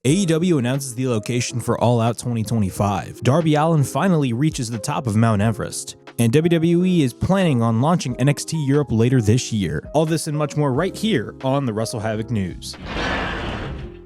AEW announces the location for All Out 2025. Darby Allin finally reaches the top of Mount Everest. And WWE is planning on launching NXT Europe later this year. All this and much more right here on the WrestleHavoc News.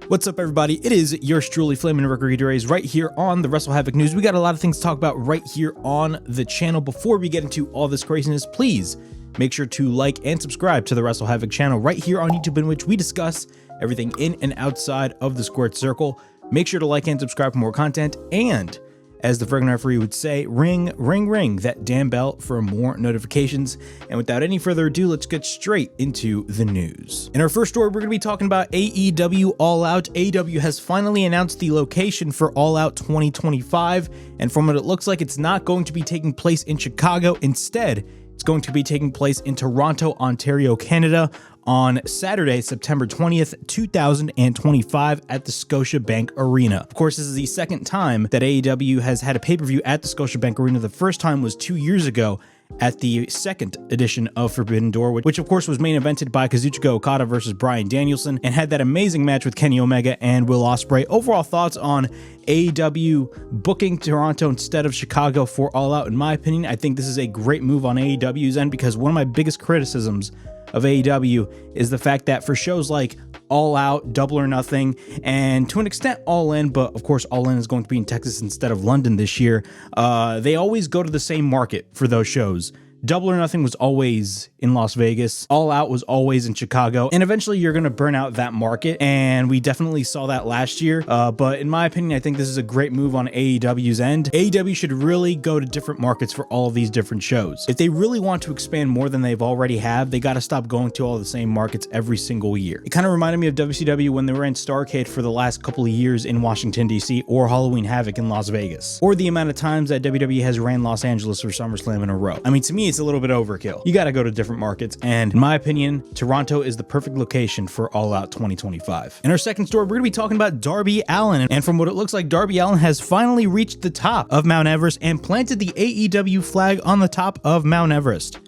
What's up, everybody? It is yours truly, Flamin' Ricky Rays, right here on the WrestleHavoc News. We got a lot of things to talk about right here on the channel. Before we get into all this craziness, please make sure to like and subscribe to the WrestleHavoc channel right here on YouTube, in which we discuss everything in and outside of the squared circle. Make sure to like and subscribe for more content, and as the friggin' referee would say, ring, ring, ring that damn bell for more notifications. And without any further ado, let's get straight into the news. In our first story, we're going to be talking about AEW All Out. AEW has finally announced the location for All Out 2025, and from what it looks like, it's not going to be taking place in Chicago. Instead, it's going to be taking place in Toronto, Ontario, Canada, on Saturday, September 20th, 2025 at the Scotiabank Arena. Of course, this is the second time that AEW has had a pay-per-view at the Scotiabank Arena. The first time was 2 years ago at the second edition of Forbidden Door, which of course was main evented by Kazuchika Okada versus Bryan Danielson, and had that amazing match with Kenny Omega and Will Ospreay. Overall thoughts on AEW booking Toronto instead of Chicago for All Out? In my opinion, I think this is a great move on AEW's end, because one of my biggest criticisms of AEW is the fact that for shows like All Out, Double or Nothing, and to an extent All In, but of course All In is going to be in Texas instead of London this year, they always go to the same market for those shows. Double or Nothing was always in Las Vegas. All Out was always in Chicago. And eventually you're going to burn out that market. And we definitely saw that last year. But in my opinion, I think this is a great move on AEW's end. AEW should really go to different markets for all of these different shows. If they really want to expand more than they've already have, they got to stop going to all the same markets every single year. It kind of reminded me of WCW when they were in Starrcade for the last couple of years in Washington, D.C., or Halloween Havoc in Las Vegas, or the amount of times that WWE has ran Los Angeles for SummerSlam in a row. I mean, to me, it's a little bit overkill. You got to go to different markets, and in my opinion, Toronto is the perfect location for All Out 2025. In our second story, we're going to be talking about Darby Allin, and from what it looks like, Darby Allin has finally reached the top of Mount Everest and planted the AEW flag on the top of Mount Everest.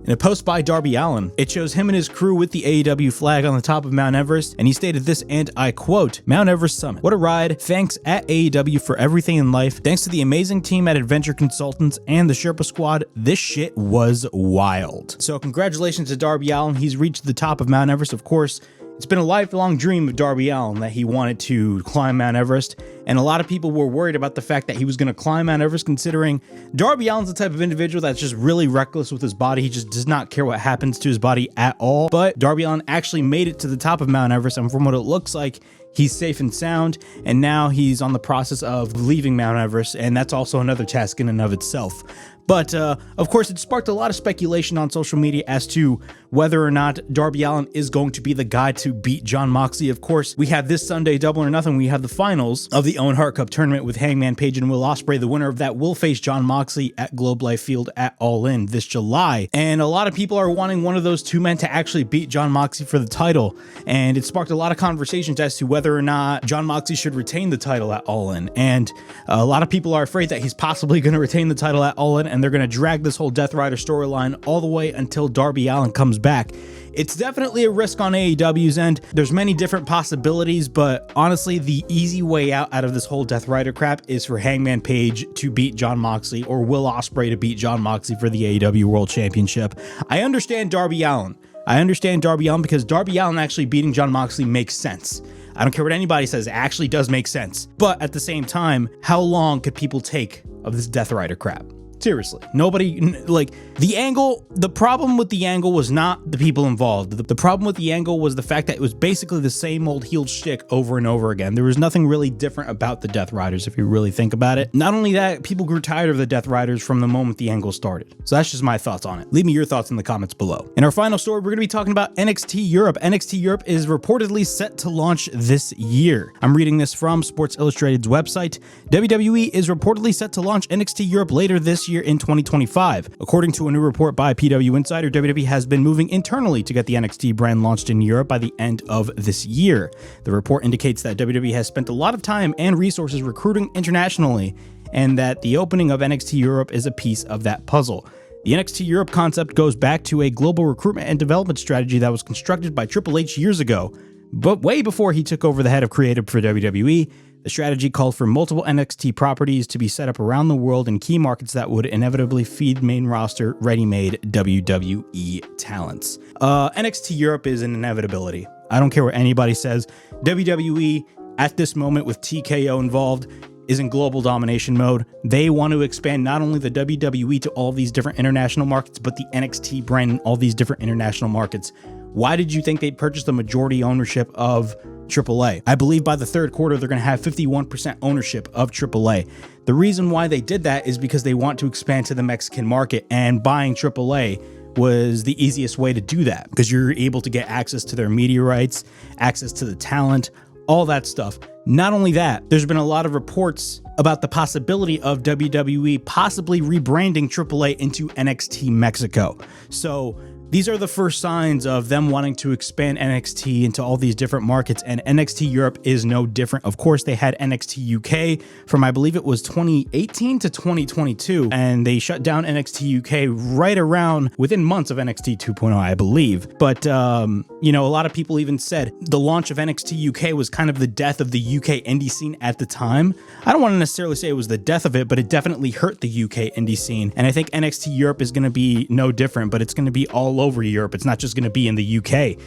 In a post by Darby Allin, it shows him and his crew with the AEW flag on the top of Mount Everest, and he stated this, and I quote, "Mount Everest Summit. What a ride. Thanks at AEW for everything in life. Thanks to the amazing team at Adventure Consultants and the Sherpa Squad. This shit was wild." So congratulations to Darby Allin. He's reached the top of Mount Everest. Of course, it's been a lifelong dream of Darby Allin that he wanted to climb Mount Everest, and a lot of people were worried about the fact that he was going to climb Mount Everest, considering Darby Allin's the type of individual that's just really reckless with his body. He just does not care what happens to his body at all. But Darby Allin actually made it to the top of Mount Everest, and from what it looks like, he's safe and sound, and now he's on the process of leaving Mount Everest, and that's also another task in and of itself. But, of course, it sparked a lot of speculation on social media as to whether or not Darby Allin is going to be the guy to beat Jon Moxley. Of course, we have this Sunday, Double or Nothing, we have the finals of the Owen Hart Cup tournament with Hangman Page and Will Ospreay. The winner of that will face Jon Moxley at Globe Life Field at All In this July. And a lot of people are wanting one of those two men to actually beat Jon Moxley for the title. And it sparked a lot of conversations as to whether or not Jon Moxley should retain the title at All In. And a lot of people are afraid that he's possibly going to retain the title at All In, and they're going to drag this whole Death Rider storyline all the way until Darby Allin comes back. It's definitely a risk on AEW's end. There's many different possibilities, but honestly, the easy way out of this whole Death Rider crap is for Hangman Page to beat Jon Moxley, or Will Ospreay to beat Jon Moxley for the AEW World Championship. I understand Darby Allin. Because Darby Allin actually beating Jon Moxley makes sense. I don't care what anybody says, it actually does make sense. But at the same time, how long could people take of this Death Rider crap? Seriously, nobody, like, the problem with the angle was not the people involved. The problem with the angle was the fact that it was basically the same old heel shtick over and over again. There was nothing really different about the Death Riders, if you really think about it. Not only that, people grew tired of the Death Riders from the moment the angle started. So that's just my thoughts on it. Leave me your thoughts in the comments below. In our final story, we're going to be talking about NXT Europe. NXT Europe is reportedly set to launch this year. I'm reading this from Sports Illustrated's website. WWE is reportedly set to launch NXT Europe later this year in 2025. According to a new report by PW Insider, WWE has been moving internally to get the NXT brand launched in Europe by the end of this year. The report indicates that WWE has spent a lot of time and resources recruiting internationally, and that the opening of NXT Europe is a piece of that puzzle. The NXT Europe concept goes back to a global recruitment and development strategy that was constructed by Triple H years ago, But way before he took over the head of creative for WWE, the strategy called for multiple NXT properties to be set up around the world in key markets that would inevitably feed main roster, ready-made WWE talents. NXT Europe is an inevitability. I don't care what anybody says. WWE, at this moment with TKO involved, is in global domination mode. They want to expand not only the WWE to all these different international markets, but the NXT brand in all these different international markets. Why did you think they'd purchase the majority ownership of AAA? I believe by the third quarter, they're going to have 51% ownership of AAA. The reason why they did that is because they want to expand to the Mexican market, and buying AAA was the easiest way to do that because you're able to get access to their media rights, access to the talent, all that stuff. Not only that, there's been a lot of reports about the possibility of WWE possibly rebranding AAA into NXT Mexico. So these are the first signs of them wanting to expand NXT into all these different markets, and NXT Europe is no different. Of course, they had NXT UK from, I believe it was 2018 to 2022, and they shut down NXT UK right around within months of NXT 2.0, I believe. But, you know, a lot of people even said the launch of NXT UK was kind of the death of the UK indie scene at the time. I don't want to necessarily say it was the death of it, but it definitely hurt the UK indie scene. And I think NXT Europe is going to be no different, but it's going to be all over Europe. It's not just going to be in the UK.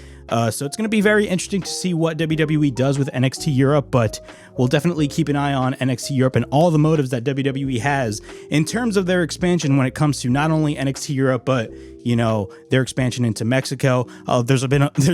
So it's going to be very interesting to see what WWE does with NXT Europe, but we'll definitely keep an eye on NXT Europe and all the motives that WWE has in terms of their expansion when it comes to not only NXT Europe, but, you know, their expansion into Mexico. There's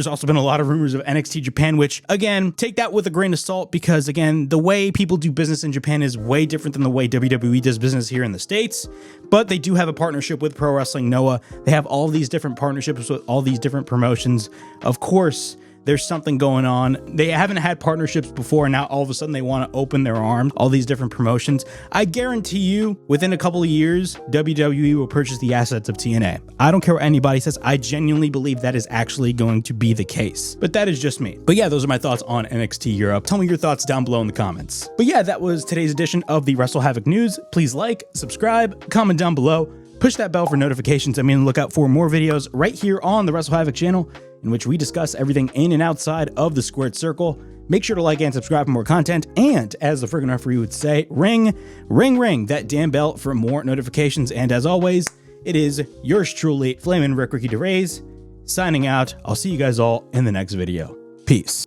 also been a lot of rumors of NXT Japan, which, again, take that with a grain of salt because, again, the way people do business in Japan is way different than the way WWE does business here in the States, but they do have a partnership with Pro Wrestling Noah. They have all these different partnerships with all these different promotions. Of course, there's something going on. They haven't had partnerships before, and now all of a sudden they want to open their arms, all these different promotions. I guarantee you, within a couple of years, WWE will purchase the assets of TNA. I don't care what anybody says. I genuinely believe that is actually going to be the case. But that is just me. But yeah, those are my thoughts on NXT Europe. Tell me your thoughts down below in the comments. But yeah, that was today's edition of the WrestleHavoc News. Please like, subscribe, comment down below, push that bell for notifications. I'm on the lookout for more videos right here on the WrestleHavoc channel, in which we discuss everything in and outside of the squared circle. Make sure to like and subscribe for more content, and as the friggin' referee would say, ring that damn bell for more notifications. And as always, it is yours truly, Flamin' Ricky DeRays, signing out. I'll see you guys all in the next video. Peace.